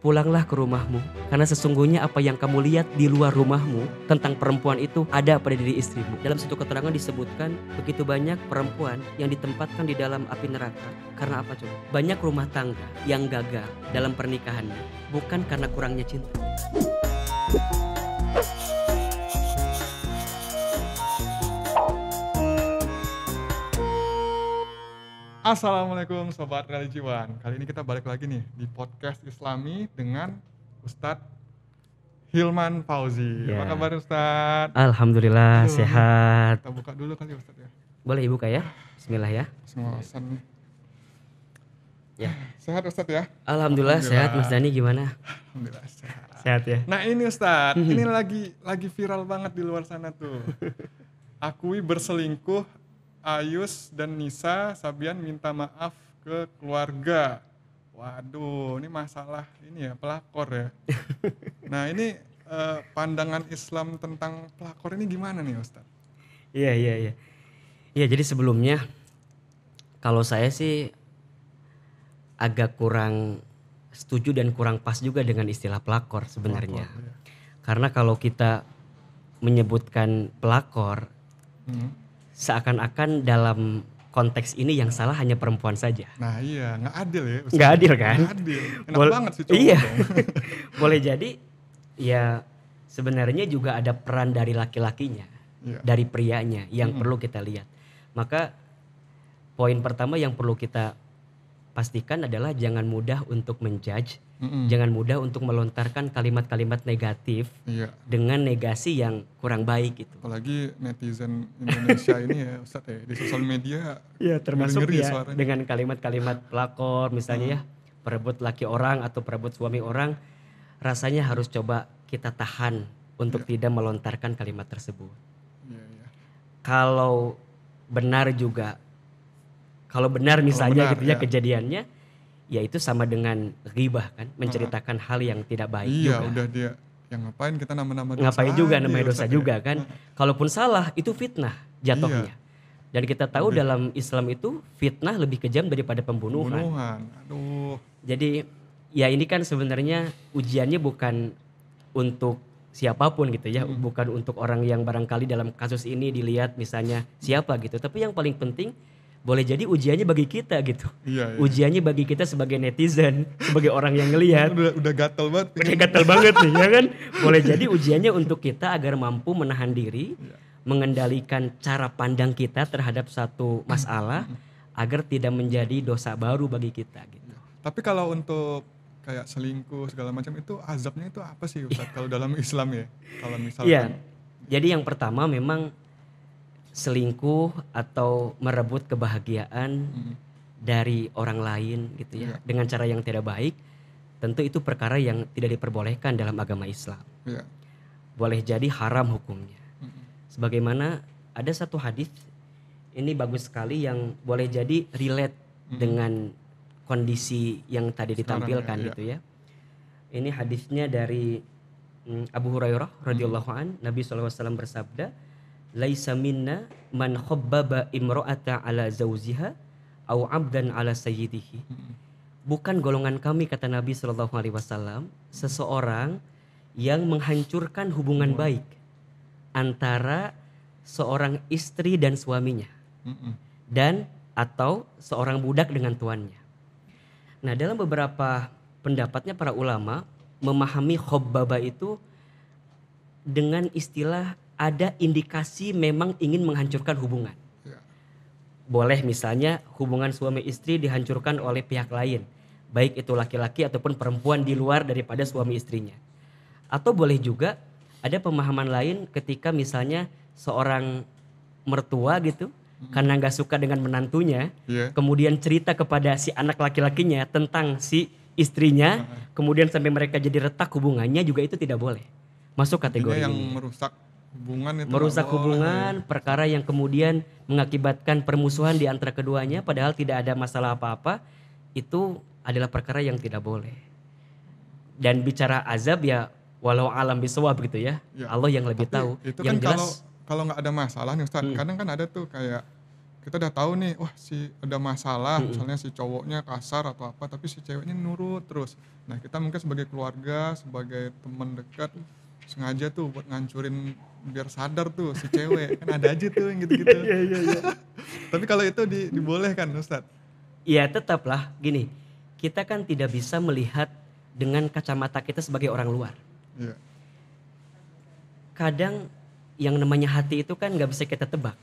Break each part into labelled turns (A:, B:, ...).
A: pulanglah ke rumahmu. Karena sesungguhnya apa yang kamu lihat di luar rumahmu tentang perempuan itu ada pada diri istrimu. Dalam satu keterangan disebutkan begitu banyak perempuan yang ditempatkan di dalam api neraka. Karena apa coba? Banyak rumah tangga yang gagal dalam pernikahannya. Bukan karena kurangnya cinta.
B: Assalamualaikum Sobat Religiwan. Kali ini kita balik lagi nih di podcast Islami dengan Ustadz Hilman Fauzi.
A: Ya.
B: Apa kabar Ustadz?
A: Alhamdulillah sehat.
B: Kita buka dulu kali Ustadz ya.
A: Boleh buka ya? Bismillah ya.
B: Semalasan nih.
A: Ya.
B: Sehat Ustadz ya?
A: Alhamdulillah sehat. Mas Dani gimana?
B: Alhamdulillah sehat.
A: Sehat ya.
B: Nah ini Ustadz, ini lagi viral banget di luar sana tuh. Akui berselingkuh, Ayus dan Nisa Sabian minta maaf ke keluarga. Waduh, ini masalah ini ya, pelakor ya. Nah ini pandangan Islam tentang pelakor ini gimana nih Ustaz?
A: Iya. Iya, jadi sebelumnya kalau saya sih agak kurang setuju dan kurang pas juga dengan istilah pelakor sebenarnya.
B: Pelakor, ya.
A: Karena kalau kita menyebutkan pelakor, seakan-akan dalam konteks ini yang salah hanya perempuan saja.
B: Nah iya, nggak adil ya Ustaz.
A: Nggak adil kan?
B: Nggak adil, enak banget sih cowok.
A: Iya.
B: dong.
A: Boleh jadi ya sebenarnya juga ada peran dari laki-lakinya,
B: Iya.
A: dari prianya yang perlu kita lihat. Maka poin pertama yang perlu kita pastikan adalah jangan mudah untuk menjudge, jangan mudah untuk melontarkan kalimat-kalimat negatif
B: Iya.
A: dengan negasi yang kurang baik gitu.
B: Apalagi netizen Indonesia ini ya Ustaz ya, di sosial media.
A: Ya termasuk
B: ngeri-ngeri
A: ya
B: suaranya.
A: dengan kalimat-kalimat pelakor misalnya ya, perebut laki orang atau perebut suami orang, rasanya harus coba kita tahan untuk tidak melontarkan kalimat tersebut.
B: Iya.
A: Kalau benar misalnya
B: benar,
A: gitu ya
B: ya.
A: kejadiannya, ya itu sama dengan ghibah kan, menceritakan hal yang tidak baik
B: Iya,
A: juga.
B: udah dia yang ngapain kita nama-nama dosa.
A: Ngapain juga
B: aja,
A: namanya dosa
B: Ustaz ya.
A: juga kan. Kalaupun salah itu fitnah jatuhnya. Dan kita tahu dalam Islam itu fitnah lebih kejam daripada pembunuhan.
B: Pembunuhan. Aduh.
A: Jadi ya ini kan sebenarnya ujiannya bukan untuk siapapun gitu ya, bukan untuk orang yang barangkali dalam kasus ini dilihat misalnya siapa gitu, tapi yang paling penting boleh jadi ujiannya bagi kita gitu.
B: Iya.
A: Ujiannya bagi kita sebagai netizen, sebagai orang yang ngelihat.
B: Udah gatel banget.
A: Udah gatel banget nih ya kan. Boleh jadi ujiannya untuk kita agar mampu menahan diri, mengendalikan cara pandang kita terhadap satu masalah agar tidak menjadi dosa baru bagi kita gitu.
B: Tapi kalau untuk kayak selingkuh segala macam itu azabnya itu apa sih Ustaz kalau dalam Islam ya? Kalau misalkan
A: Iya. Jadi yang pertama memang selingkuh atau merebut kebahagiaan dari orang lain gitu ya, dengan cara yang tidak baik, tentu itu perkara yang tidak diperbolehkan dalam agama Islam.
B: Iya.
A: Boleh jadi haram hukumnya. Sebagaimana ada satu hadis ini bagus sekali yang boleh jadi relate dengan kondisi yang tadi ditampilkan
B: ya.
A: gitu ya. Ini hadisnya dari Abu Hurairah radhiyallahu an, Nabi SAW bersabda, "Laisa minna man khabbaba imra'ata ala zawjiha au 'abdan ala sayyidihi." Bukan golongan kami, kata Nabi SAW, seseorang yang menghancurkan hubungan baik antara seorang istri dan suaminya, dan atau seorang budak dengan tuannya. Nah, dalam beberapa pendapatnya para ulama memahami khabbaba itu dengan istilah ada indikasi memang ingin menghancurkan hubungan. Boleh misalnya hubungan suami istri dihancurkan oleh pihak lain, baik itu laki-laki ataupun perempuan di luar daripada suami istrinya. Atau boleh juga ada pemahaman lain ketika misalnya seorang mertua gitu, karena gak suka dengan menantunya, kemudian cerita kepada si anak laki-lakinya tentang si istrinya, kemudian sampai mereka jadi retak hubungannya, juga itu tidak boleh masuk kategori
B: yang
A: ini.
B: merusak hubungan itu
A: Merusak hubungan, perkara yang kemudian mengakibatkan permusuhan di antara keduanya padahal tidak ada masalah apa-apa, itu adalah perkara yang tidak boleh. Dan bicara azab ya walau alam bisawab gitu ya. Allah yang lebih tahu.
B: Itu
A: yang
B: kan
A: jelas
B: kalau nggak ada masalah nih Ustaz, kadang kan ada tuh kayak kita udah tahu nih, wah si ada masalah, misalnya si cowoknya kasar atau apa, tapi si ceweknya nurut terus. Nah kita mungkin sebagai keluarga, sebagai teman dekat, sengaja tuh buat ngancurin biar sadar tuh si cewek. Kan ada aja tuh yang gitu-gitu. Tapi kalau itu dibolehkan Ustadz?
A: Ya tetaplah gini, kita kan tidak bisa melihat dengan kacamata kita sebagai orang luar.
B: Iya.
A: Kadang yang namanya hati itu kan nggak bisa kita tebak.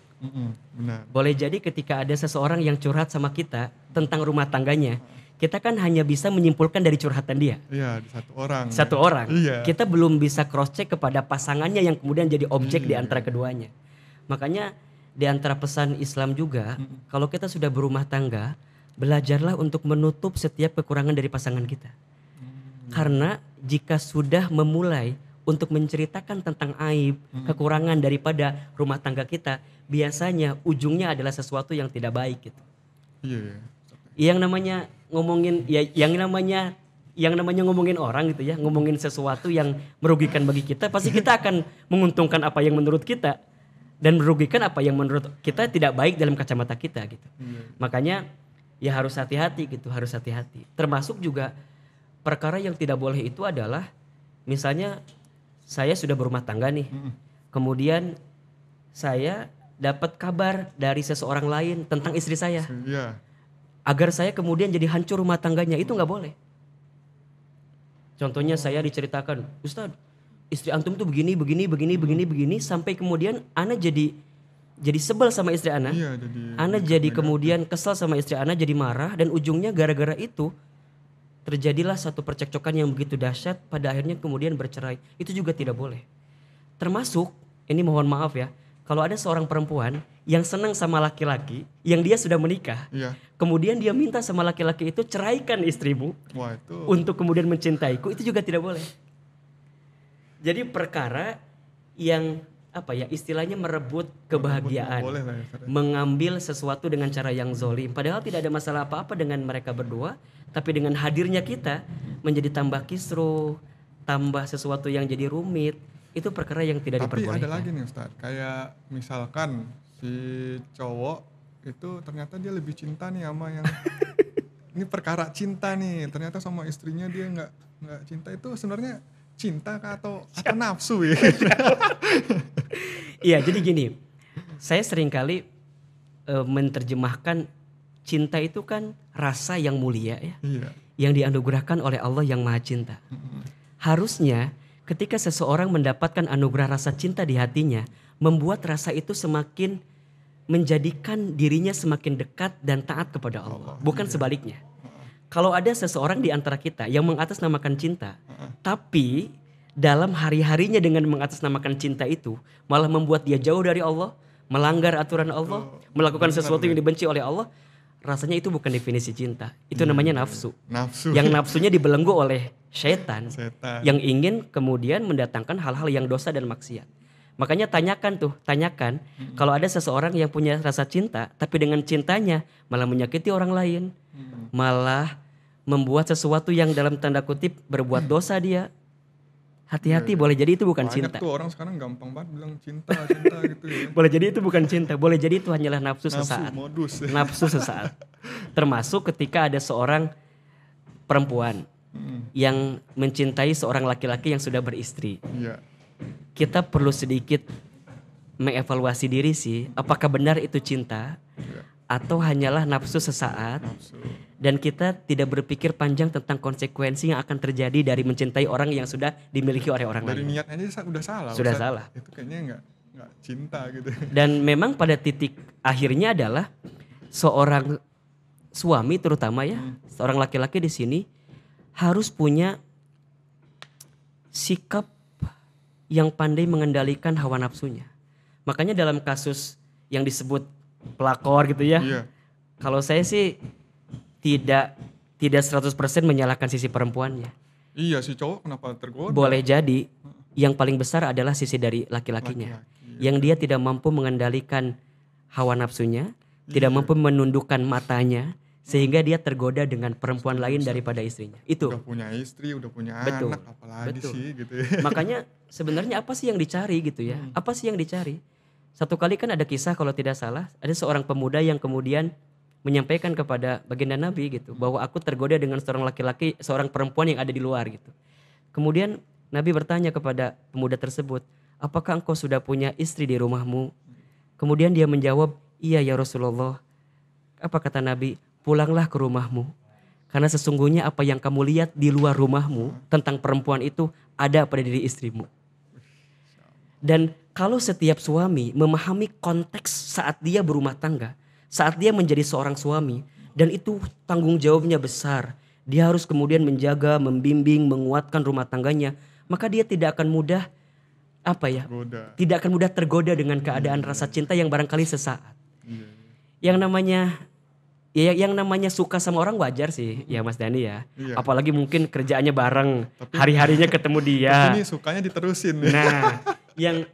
B: Benar.
A: Boleh jadi ketika ada seseorang yang curhat sama kita tentang rumah tangganya, kita kan hanya bisa menyimpulkan dari curhatan dia.
B: Iya, di satu orang.
A: Satu orang.
B: Iya.
A: Kita belum bisa cross check kepada pasangannya yang kemudian jadi objek di antara keduanya. Makanya di antara pesan Islam juga, kalau kita sudah berumah tangga, belajarlah untuk menutup setiap kekurangan dari pasangan kita. Karena jika sudah memulai untuk menceritakan tentang aib, kekurangan daripada rumah tangga kita, biasanya ujungnya adalah sesuatu yang tidak baik gitu.
B: Iya.
A: Yang namanya ngomongin yang namanya ngomongin orang gitu ya, ngomongin sesuatu yang merugikan bagi kita, pasti kita akan menguntungkan apa yang menurut kita dan merugikan apa yang menurut kita tidak baik dalam kacamata kita gitu. Makanya ya harus hati-hati gitu, harus hati-hati. Termasuk juga perkara yang tidak boleh itu adalah misalnya saya sudah berumah tangga nih. Kemudian saya dapat kabar dari seseorang lain tentang istri saya.
B: Iya.
A: Agar saya kemudian jadi hancur rumah tangganya, itu nggak boleh. Contohnya saya diceritakan, Ustadz, istri antum tuh begini, sampai kemudian ana jadi sebel sama istri ana.
B: Iya,
A: ana jadi kemudian kesal sama istri ana, jadi marah, dan ujungnya gara-gara itu terjadilah satu percekcokan yang begitu dahsyat, pada akhirnya kemudian bercerai. Itu juga tidak boleh. Termasuk, ini mohon maaf ya, kalau ada seorang perempuan yang senang sama laki-laki, yang dia sudah menikah, kemudian dia minta sama laki-laki itu, ceraikan istrimu.
B: Wah, itu
A: untuk kemudian mencintaiku, itu juga tidak boleh. Jadi perkara yang istilahnya merebut kebahagiaan,
B: boleh lah ya,
A: mengambil sesuatu dengan cara yang zolim, padahal tidak ada masalah apa-apa dengan mereka berdua, tapi dengan hadirnya kita menjadi tambah kisruh, tambah sesuatu yang jadi rumit, itu perkara yang tidak diperbolehkan.
B: Tapi ada lagi nih Ustadz, kayak misalkan si cowok itu ternyata dia lebih cinta nih sama yang ini perkara cinta nih, ternyata sama istrinya dia nggak cinta, itu sebenarnya cinta kah atau nafsu ya?
A: Iya, jadi gini, saya seringkali menerjemahkan cinta itu kan rasa yang mulia ya, yang dianugerahkan oleh Allah yang Maha Cinta. Harusnya ketika seseorang mendapatkan anugerah rasa cinta di hatinya, membuat rasa itu semakin menjadikan dirinya semakin dekat dan taat kepada Allah, bukan sebaliknya. Kalau ada seseorang di antara kita yang mengatasnamakan cinta, tapi dalam hari-harinya dengan mengatasnamakan cinta itu malah membuat dia jauh dari Allah, melanggar aturan Allah, melakukan sesuatu yang dibenci oleh Allah, rasanya itu bukan definisi cinta. Itu namanya nafsu. Yang nafsunya dibelenggu oleh setan yang ingin kemudian mendatangkan hal-hal yang dosa dan maksiat. Makanya tanyakan kalau ada seseorang yang punya rasa cinta tapi dengan cintanya malah menyakiti orang lain, malah membuat sesuatu yang dalam tanda kutip berbuat dosa dia. Hati-hati, boleh jadi itu bukan cinta.
B: Banyak tuh orang sekarang gampang banget bilang cinta gitu ya.
A: Boleh jadi itu bukan cinta, boleh jadi itu hanyalah nafsu sesaat.
B: Modus.
A: Nafsu sesaat. Termasuk ketika ada seorang perempuan yang mencintai seorang laki-laki yang sudah beristri. Kita perlu sedikit mengevaluasi diri sih, apakah benar itu cinta atau hanyalah nafsu sesaat. Dan kita tidak berpikir panjang tentang konsekuensi yang akan terjadi dari mencintai orang yang sudah dimiliki oleh orang lain.
B: Dari niatnya aja udah salah.
A: Sudah salah.
B: Itu kayaknya nggak cinta gitu.
A: Dan memang pada titik akhirnya adalah seorang suami terutama ya, seorang laki-laki di sini harus punya sikap yang pandai mengendalikan hawa nafsunya. Makanya dalam kasus yang disebut pelakor gitu ya. Kalau saya sih tidak 100% menyalahkan sisi perempuannya.
B: Iya, si cowok kenapa tergoda?
A: Boleh jadi yang paling besar adalah sisi dari laki-lakinya. Yang dia tidak mampu mengendalikan hawa nafsunya, tidak mampu menundukkan matanya, sehingga dia tergoda dengan perempuan lain daripada istrinya. Itu.
B: Udah punya istri, udah punya anak, apalagi sih gitu ya.
A: Makanya sebenarnya apa sih yang dicari gitu ya? Apa sih yang dicari? Satu kali kan ada kisah kalau tidak salah, ada seorang pemuda yang kemudian menyampaikan kepada baginda Nabi gitu, bahwa aku tergoda dengan seorang laki-laki, seorang perempuan yang ada di luar gitu. Kemudian Nabi bertanya kepada pemuda tersebut, apakah engkau sudah punya istri di rumahmu? Kemudian dia menjawab, iya ya Rasulullah. Apa kata Nabi? Pulanglah ke rumahmu. Karena sesungguhnya apa yang kamu lihat di luar rumahmu tentang perempuan itu ada pada diri istrimu. Dan kalau setiap suami memahami konteks saat dia berumah tangga, saat dia menjadi seorang suami, dan itu tanggung jawabnya besar, dia harus kemudian menjaga, membimbing, menguatkan rumah tangganya, maka dia tidak akan mudah tidak akan mudah tergoda dengan keadaan rasa cinta yang barangkali sesaat. Yang namanya suka sama orang wajar sih ya Mas Dani ya. Apalagi mungkin kerjaannya bareng, hari-harinya ketemu dia.
B: Tapi ini sukanya diterusin.
A: Nah,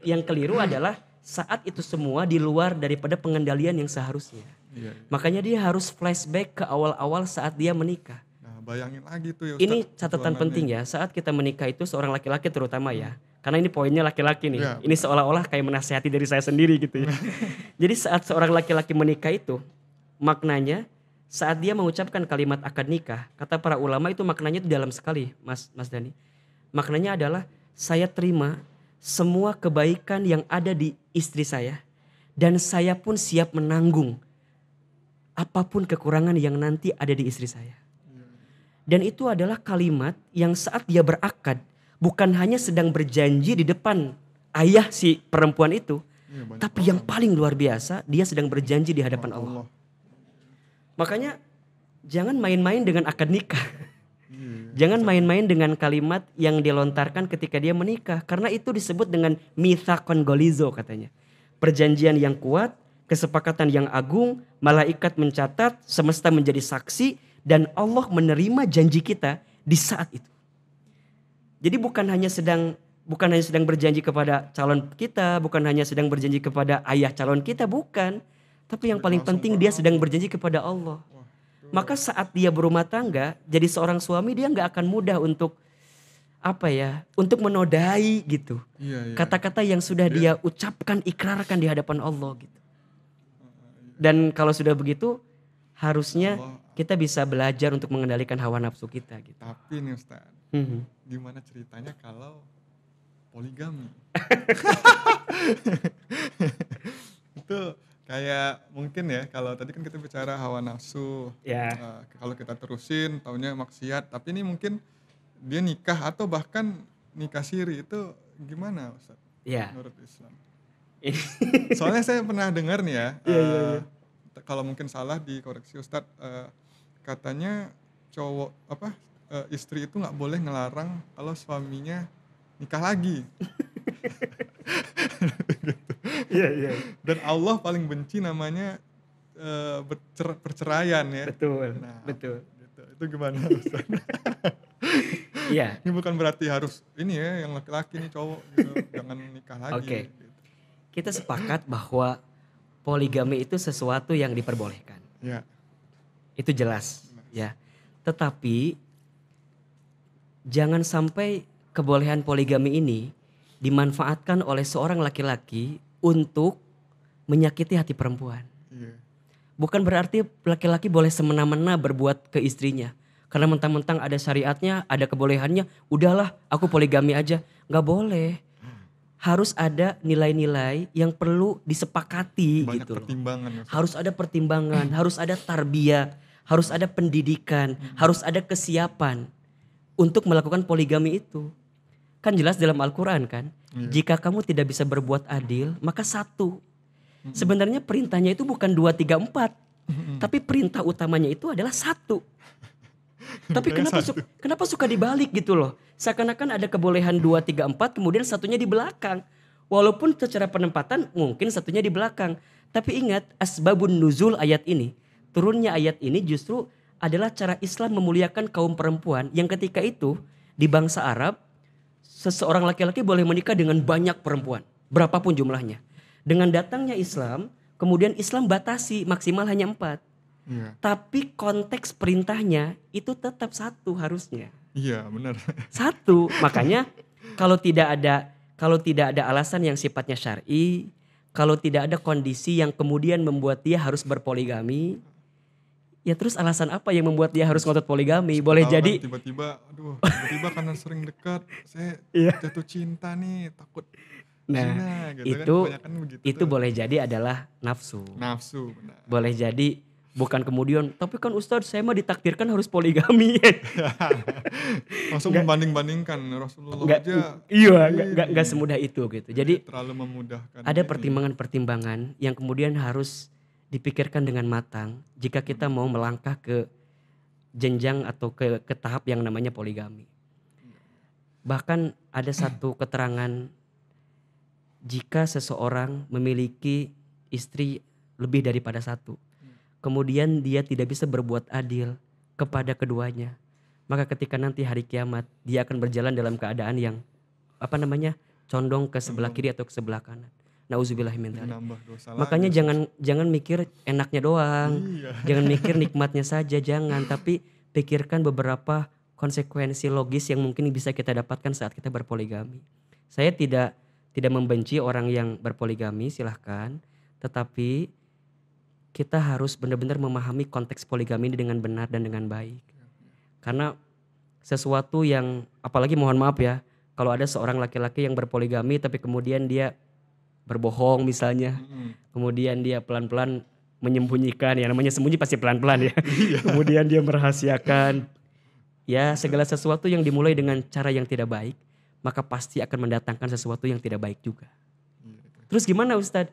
A: yang keliru adalah saat itu semua di luar daripada pengendalian yang seharusnya. Makanya dia harus flashback ke awal-awal saat dia menikah.
B: Nah, bayangin lagi tuh ya Ustaz.
A: Ini catatan penting ya, saat kita menikah itu seorang laki-laki terutama ya. Karena ini poinnya laki-laki nih. Ini seolah-olah kayak menasihati dari saya sendiri gitu ya. Jadi saat seorang laki-laki menikah itu maknanya saat dia mengucapkan kalimat akad nikah, kata para ulama itu maknanya itu dalam sekali Mas Dani. Maknanya adalah saya terima semua kebaikan yang ada di istri saya dan saya pun siap menanggung apapun kekurangan yang nanti ada di istri saya. Dan itu adalah kalimat yang saat dia berakad bukan hanya sedang berjanji di depan ayah si perempuan itu, tapi yang paling luar biasa dia sedang berjanji di hadapan Allah. Makanya jangan main-main dengan akad nikah. Jangan main-main dengan kalimat yang dilontarkan ketika dia menikah. Karena itu disebut dengan mitsaqon golizo katanya. Perjanjian yang kuat, kesepakatan yang agung, malaikat mencatat, semesta menjadi saksi, dan Allah menerima janji kita di saat itu. Jadi bukan hanya sedang berjanji kepada calon kita, bukan hanya sedang berjanji kepada ayah calon kita, bukan. Tapi yang paling penting dia sedang berjanji kepada Allah. Maka saat dia berumah tangga, jadi seorang suami dia nggak akan mudah untuk untuk menodai gitu. Kata-kata yang sudah dia ucapkan, ikrarkan di hadapan Allah gitu. Dan kalau sudah begitu, harusnya kita bisa belajar untuk mengendalikan hawa nafsu kita gitu.
B: Tapi nih Ustaz, gimana ceritanya kalau poligami? Itu kayak mungkin ya, kalau tadi kan kita bicara hawa nafsu, kalau kita terusin taunya maksiat, tapi ini mungkin dia nikah atau bahkan nikah siri, itu gimana Ustaz? Menurut Islam? Soalnya saya pernah dengar nih ya, kalau mungkin salah dikoreksi Ustaz, katanya istri itu nggak boleh ngelarang kalau suaminya nikah lagi. Dan Allah paling benci namanya perceraian ya.
A: Betul.
B: Gitu. Itu gimana Ustaz? Ini bukan berarti harus ini ya yang laki-laki nih cowok gitu, jangan nikah lagi. Gitu.
A: Kita sepakat bahwa poligami itu sesuatu yang diperbolehkan. Itu jelas. Ya. Tetapi jangan sampai kebolehan poligami ini dimanfaatkan oleh seorang laki-laki untuk menyakiti hati perempuan. Bukan berarti laki-laki boleh semena-mena berbuat ke istrinya. Karena mentang-mentang ada syariatnya, ada kebolehannya, udahlah aku poligami aja. Gak boleh. Harus ada nilai-nilai yang perlu disepakati.
B: Banyak
A: gitu.
B: Pertimbangan.
A: Harus ada pertimbangan, harus ada tarbiyah, harus ada pendidikan, harus ada kesiapan untuk melakukan poligami itu. Kan jelas dalam Al-Quran kan, jika kamu tidak bisa berbuat adil, maka satu. Sebenarnya perintahnya itu bukan 2, 3, 4. Tapi perintah utamanya itu adalah satu. Tapi kenapa suka dibalik gitu loh. Seakan-akan ada kebolehan 2, 3, 4, kemudian satunya di belakang. Walaupun secara penempatan mungkin satunya di belakang. Tapi ingat, asbabun nuzul ayat ini. Turunnya ayat ini justru adalah cara Islam memuliakan kaum perempuan yang ketika itu di bangsa Arab, seseorang laki-laki boleh menikah dengan banyak perempuan, berapapun jumlahnya. Dengan datangnya Islam, kemudian Islam batasi maksimal hanya 4. Tapi konteks perintahnya itu tetap satu harusnya.
B: Iya benar.
A: Satu, makanya kalau tidak ada alasan yang sifatnya syar'i, kalau tidak ada kondisi yang kemudian membuat dia harus berpoligami, ya terus alasan apa yang membuat dia harus ngotot poligami?
B: Siapa
A: Boleh
B: tahu
A: jadi,
B: kan tiba-tiba karena sering dekat saya
A: iya.
B: jatuh cinta nih, takut
A: Nah,
B: zina gitu kan,
A: itu
B: kebanyakan begitu
A: itu
B: tuh.
A: boleh jadi adalah nafsu.
B: Nafsu, benar.
A: Boleh jadi bukan kemudian, tapi kan Ustadz saya mah ditakdirkan harus poligami.
B: Langsung
A: Nggak,
B: membanding-bandingkan Rasulullah
A: nggak,
B: aja
A: iya, nggak
B: ini.
A: semudah itu gitu.
B: Jadi
A: Jadi
B: terlalu memudahkan
A: ada
B: ini.
A: pertimbangan-pertimbangan yang kemudian harus dipikirkan dengan matang jika kita mau melangkah ke jenjang atau ke tahap yang namanya poligami. Bahkan ada satu keterangan, jika seseorang memiliki istri lebih daripada satu, kemudian dia tidak bisa berbuat adil kepada keduanya, maka ketika nanti hari kiamat dia akan berjalan dalam keadaan yang condong ke sebelah kiri atau ke sebelah kanan. Nauzubillah min
B: Jadi
A: dzalik.
B: nambah dosa
A: Makanya
B: lagi.
A: jangan mikir enaknya doang.
B: Iya.
A: Jangan mikir nikmatnya saja, jangan, tapi pikirkan beberapa konsekuensi logis yang mungkin bisa kita dapatkan saat kita berpoligami. Saya tidak membenci orang yang berpoligami, silahkan, tetapi kita harus benar-benar memahami konteks poligami ini dengan benar dan dengan baik. Karena sesuatu yang, apalagi mohon maaf ya, kalau ada seorang laki-laki yang berpoligami tapi kemudian dia berbohong misalnya, kemudian dia pelan-pelan menyembunyikan, ya namanya sembunyi pasti pelan-pelan ya. Kemudian dia merahasiakan, ya segala sesuatu yang dimulai dengan cara yang tidak baik, maka pasti akan mendatangkan sesuatu yang tidak baik juga. Terus gimana Ustadz?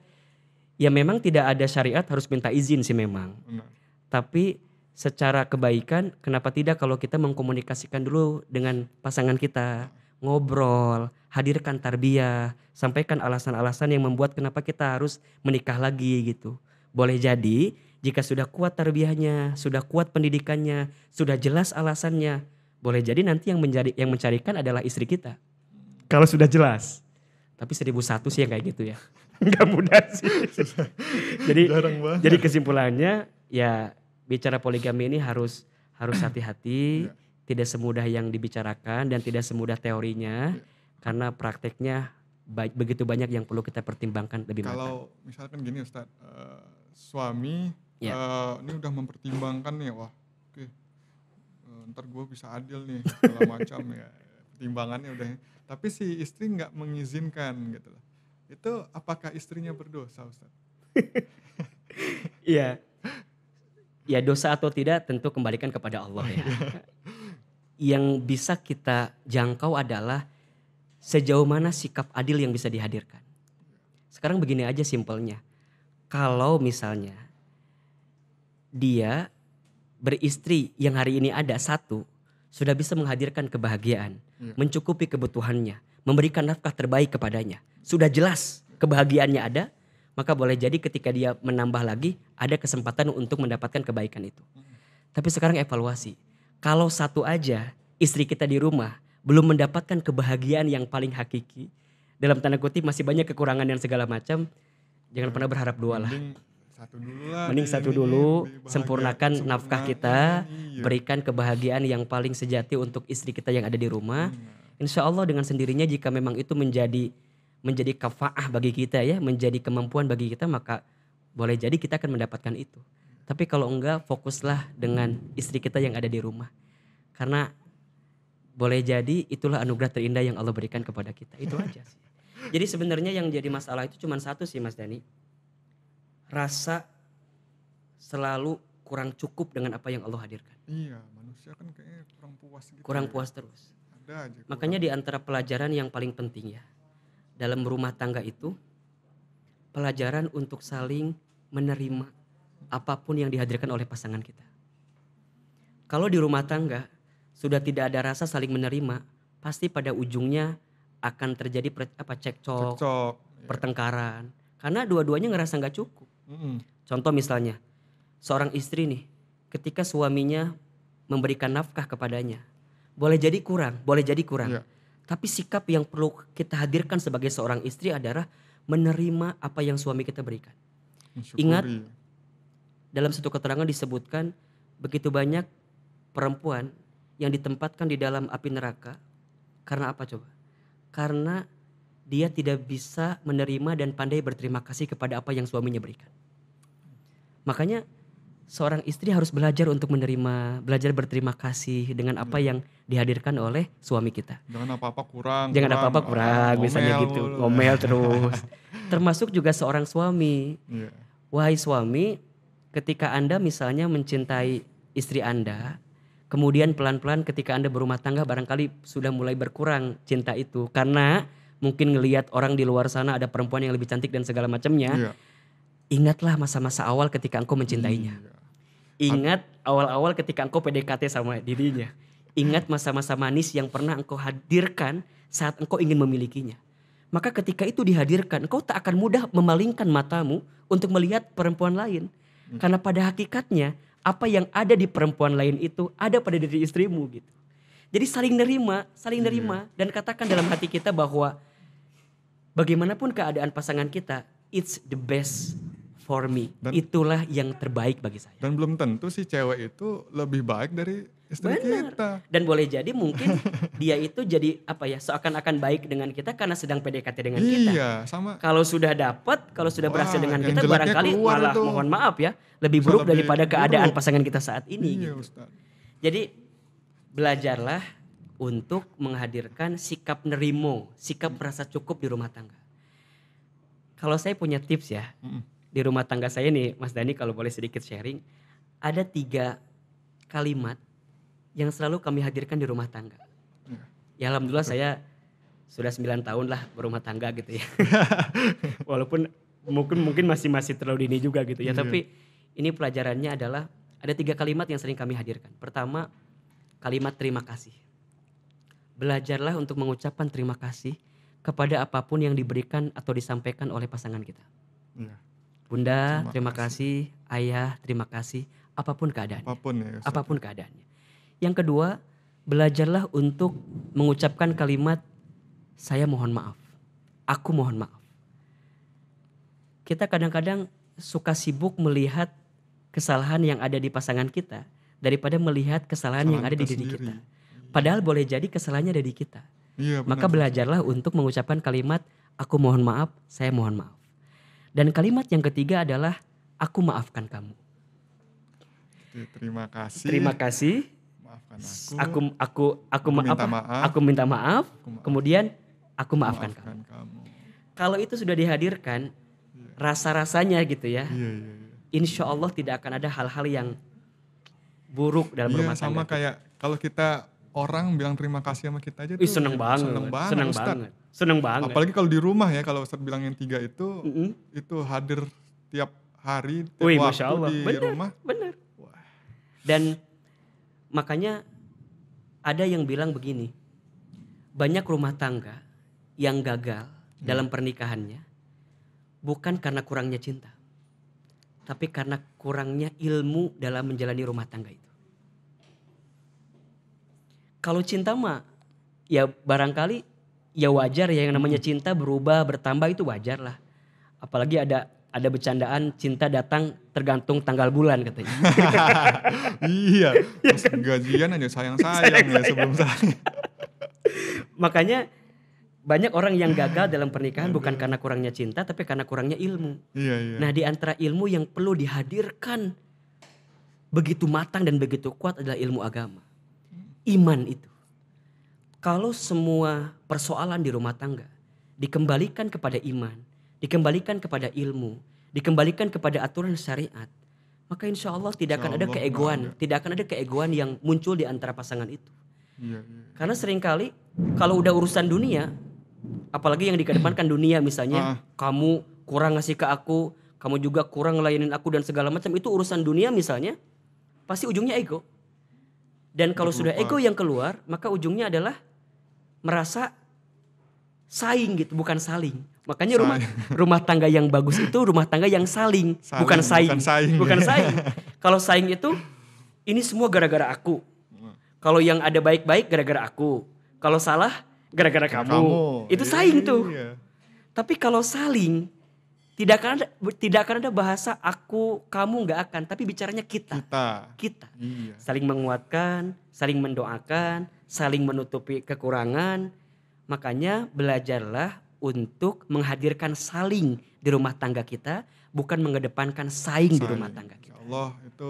A: Ya memang tidak ada syariat harus minta izin sih memang.
B: Benar.
A: Tapi secara kebaikan, kenapa tidak kalau kita mengkomunikasikan dulu dengan pasangan kita, ngobrol, hadirkan tarbiyah, sampaikan alasan-alasan yang membuat kenapa kita harus menikah lagi gitu. Boleh jadi jika sudah kuat tarbiyahnya, sudah kuat pendidikannya, sudah jelas alasannya, boleh jadi nanti yang mencarikan adalah istri kita. Kalau sudah jelas. Tapi 1001 sih yang kayak gitu ya. Enggak mudah sih.
B: Jarang banget.
A: Jadi kesimpulannya ya, bicara poligami ini harus hati-hati, tidak semudah yang dibicarakan dan tidak semudah teorinya, karena prakteknya begitu banyak yang perlu kita pertimbangkan lebih matang.
B: Kalau misalkan gini Ustadz, suami ini udah mempertimbangkan nih, wah oke, ntar gue bisa adil nih segala macam ya, pertimbangannya udah, tapi si istri nggak mengizinkan gitu loh. Itu apakah istrinya berdosa Ustadz?
A: Iya. Ya dosa atau tidak tentu kembalikan kepada Allah ya. Yang bisa kita jangkau adalah sejauh mana sikap adil yang bisa dihadirkan. Sekarang begini aja simpelnya. Kalau misalnya dia beristri yang hari ini ada satu, sudah bisa menghadirkan kebahagiaan, mencukupi kebutuhannya, memberikan nafkah terbaik kepadanya, sudah jelas kebahagiaannya ada, maka boleh jadi ketika dia menambah lagi ada kesempatan untuk mendapatkan kebaikan itu. Tapi sekarang evaluasi, kalau satu aja istri kita di rumah belum mendapatkan kebahagiaan yang paling hakiki, dalam tanda kutip masih banyak kekurangan dan segala macam, jangan pernah berharap dua lah. Mending satu dulu, sempurnakan nafkah kita, berikan kebahagiaan yang paling sejati untuk istri kita yang ada di rumah. Insya Allah dengan sendirinya jika memang itu menjadi kafaah bagi kita ya, menjadi kemampuan bagi kita, maka boleh jadi kita akan mendapatkan itu. Tapi kalau enggak, fokuslah dengan istri kita yang ada di rumah. Karena boleh jadi itulah anugerah terindah yang Allah berikan kepada kita. Itu aja sih. Jadi sebenarnya yang jadi masalah itu cuma satu sih Mas Dani. Rasa selalu kurang cukup dengan apa yang Allah hadirkan.
B: Iya, manusia kan kayaknya kurang puas gitu.
A: Kurang puas terus.
B: Ada aja.
A: Makanya di antara pelajaran yang paling penting ya, dalam rumah tangga itu, pelajaran untuk saling menerima apapun yang dihadirkan oleh pasangan kita. Kalau di rumah tangga sudah tidak ada rasa saling menerima, pasti pada ujungnya akan terjadi cekcok, pertengkaran. Karena dua-duanya ngerasa gak cukup. Contoh misalnya, seorang istri nih, ketika suaminya memberikan nafkah kepadanya, boleh jadi kurang.
B: Iya.
A: Tapi sikap yang perlu kita hadirkan sebagai seorang istri adalah menerima apa yang suami kita berikan.
B: Mensyukuri.
A: Ingat, dalam satu keterangan disebutkan begitu banyak perempuan yang ditempatkan di dalam api neraka. Karena apa coba? Karena dia tidak bisa menerima dan pandai berterima kasih kepada apa yang suaminya berikan. Makanya seorang istri harus belajar untuk menerima, belajar berterima kasih dengan apa yang dihadirkan oleh suami kita.
B: Jangan apa-apa kurang.
A: Jangan apa-apa kurang, misalnya
B: ngomel
A: gitu,
B: mulu.
A: ngomel terus. Termasuk juga seorang suami.
B: Iya.
A: Wahai suami, ketika Anda misalnya mencintai istri Anda, kemudian pelan-pelan ketika Anda berumah tangga barangkali sudah mulai berkurang cinta itu. Karena mungkin ngelihat orang di luar sana ada perempuan yang lebih cantik dan segala macamnya.
B: Iya.
A: Ingatlah masa-masa awal ketika engkau mencintainya.
B: Iya.
A: Ingat awal-awal ketika engkau PDKT sama dirinya. Ingat masa-masa manis yang pernah engkau hadirkan saat engkau ingin memilikinya. Maka ketika itu dihadirkan, engkau tak akan mudah memalingkan matamu untuk melihat perempuan lain. Karena pada hakikatnya, apa yang ada di perempuan lain itu ada pada diri istrimu gitu. Jadi saling nerima dan katakan dalam hati kita bahwa bagaimanapun keadaan pasangan kita, it's the best for me. Itulah yang terbaik bagi saya.
B: Dan belum tentu sih cewek itu lebih baik dari istri
A: Benar.
B: kita.
A: Dan boleh jadi mungkin dia itu jadi apa ya, seakan-akan baik dengan kita karena sedang PDKT dengan kita.
B: Iya, sama.
A: Kalau sudah dapat, kalau sudah berhasil
B: Wah,
A: dengan
B: yang
A: kita,
B: jeleknya
A: barangkali
B: keluar
A: malah
B: itu.
A: mohon maaf ya, lebih
B: Bisa
A: buruk
B: lebih
A: daripada keadaan
B: buruk.
A: pasangan kita saat ini.
B: Iya,
A: Gitu.
B: Ustaz.
A: Jadi belajarlah untuk menghadirkan sikap nerimo, sikap merasa cukup di rumah tangga. Kalau saya punya tips ya, di rumah tangga saya nih Mas Dani, kalau boleh sedikit sharing. Ada 3 kalimat yang selalu kami hadirkan di rumah tangga. Ya alhamdulillah saya sudah 9 tahun lah berumah tangga gitu ya. Walaupun mungkin masih terlalu dini juga gitu ya.
B: Iya.
A: Tapi ini pelajarannya adalah ada 3 kalimat yang sering kami hadirkan. Pertama, kalimat terima kasih. Belajarlah untuk mengucapkan terima kasih kepada apapun yang diberikan atau disampaikan oleh pasangan kita.
B: Iya.
A: Bunda, terima kasih. Ayah, terima kasih. Apapun keadaannya.
B: Apapun ya, Ustaz.
A: Apapun keadaannya. Yang kedua, belajarlah untuk mengucapkan kalimat saya mohon maaf. Aku mohon maaf. Kita kadang-kadang suka sibuk melihat kesalahan yang ada di pasangan kita daripada melihat kesalahan yang ada di diri
B: sendiri.
A: kita. Padahal boleh jadi kesalahannya ada di kita.
B: Iya, benar.
A: Maka belajarlah untuk mengucapkan kalimat aku mohon maaf, saya mohon maaf. Dan kalimat yang ketiga adalah aku maafkan kamu.
B: Terima kasih.
A: Terima kasih.
B: Maafkan
A: Aku
B: minta maaf.
A: Aku minta maaf.
B: Aku maaf.
A: Kemudian aku maafkan kamu. Kalau itu sudah dihadirkan, rasa-rasanya gitu ya.
B: Iya.
A: Insya Allah tidak akan ada hal-hal yang buruk dalam rumah
B: Iya,
A: tangga.
B: sama kayak kalau kita orang bilang terima kasih sama kita aja tuh.
A: Seneng banget. Seneng banget.
B: Apalagi kalau di rumah ya, kalau Ustaz bilang yang 3 itu hadir tiap hari, tiap
A: Wih,
B: waktu
A: Masya Allah.
B: di rumah.
A: Bener. Dan makanya ada yang bilang begini, banyak rumah tangga yang gagal dalam pernikahannya bukan karena kurangnya cinta, tapi karena kurangnya ilmu dalam menjalani rumah tangga itu. Kalau cinta mah ya barangkali ya wajar ya, yang namanya cinta berubah bertambah itu wajar lah. Apalagi ada bercandaan cinta datang tergantung tanggal bulan katanya.
B: Iya. Pas gajian aja sayang-sayang ya sebelum saya.
A: Makanya banyak orang yang gagal dalam pernikahan bukan karena kurangnya cinta tapi karena kurangnya ilmu.
B: Iya.
A: Nah, di antara ilmu yang perlu dihadirkan begitu matang dan begitu kuat adalah ilmu agama. Iman itu. Kalau semua persoalan di rumah tangga dikembalikan kepada iman, dikembalikan kepada ilmu, dikembalikan kepada aturan syariat, maka insya Allah tidak akan ada keegoan, tidak akan ada keegoan yang muncul di antara pasangan itu.
B: Iya.
A: Karena seringkali kalau udah urusan dunia, apalagi yang dikedepankan dunia misalnya, kamu kurang ngasih ke aku, kamu juga kurang ngelayanin aku dan segala macam, itu urusan dunia misalnya, pasti ujungnya ego. Dan kalau sudah ego yang keluar, maka ujungnya adalah merasa saing gitu, bukan saling. Makanya rumah tangga yang bagus itu rumah tangga yang saling bukan saing. Bukan saing. Kalau saing itu ini semua gara-gara aku. Kalau yang ada baik-baik gara-gara aku. Kalau salah gara-gara kamu. Itu saing tuh.
B: Iya.
A: Tapi kalau saling tidak akan ada bahasa aku, kamu, nggak akan, tapi bicaranya kita.
B: Iya.
A: Saling menguatkan, saling mendoakan, saling menutupi kekurangan. Makanya belajarlah untuk menghadirkan saling di rumah tangga kita, bukan mengedepankan saing di rumah tangga kita.
B: Insya Allah itu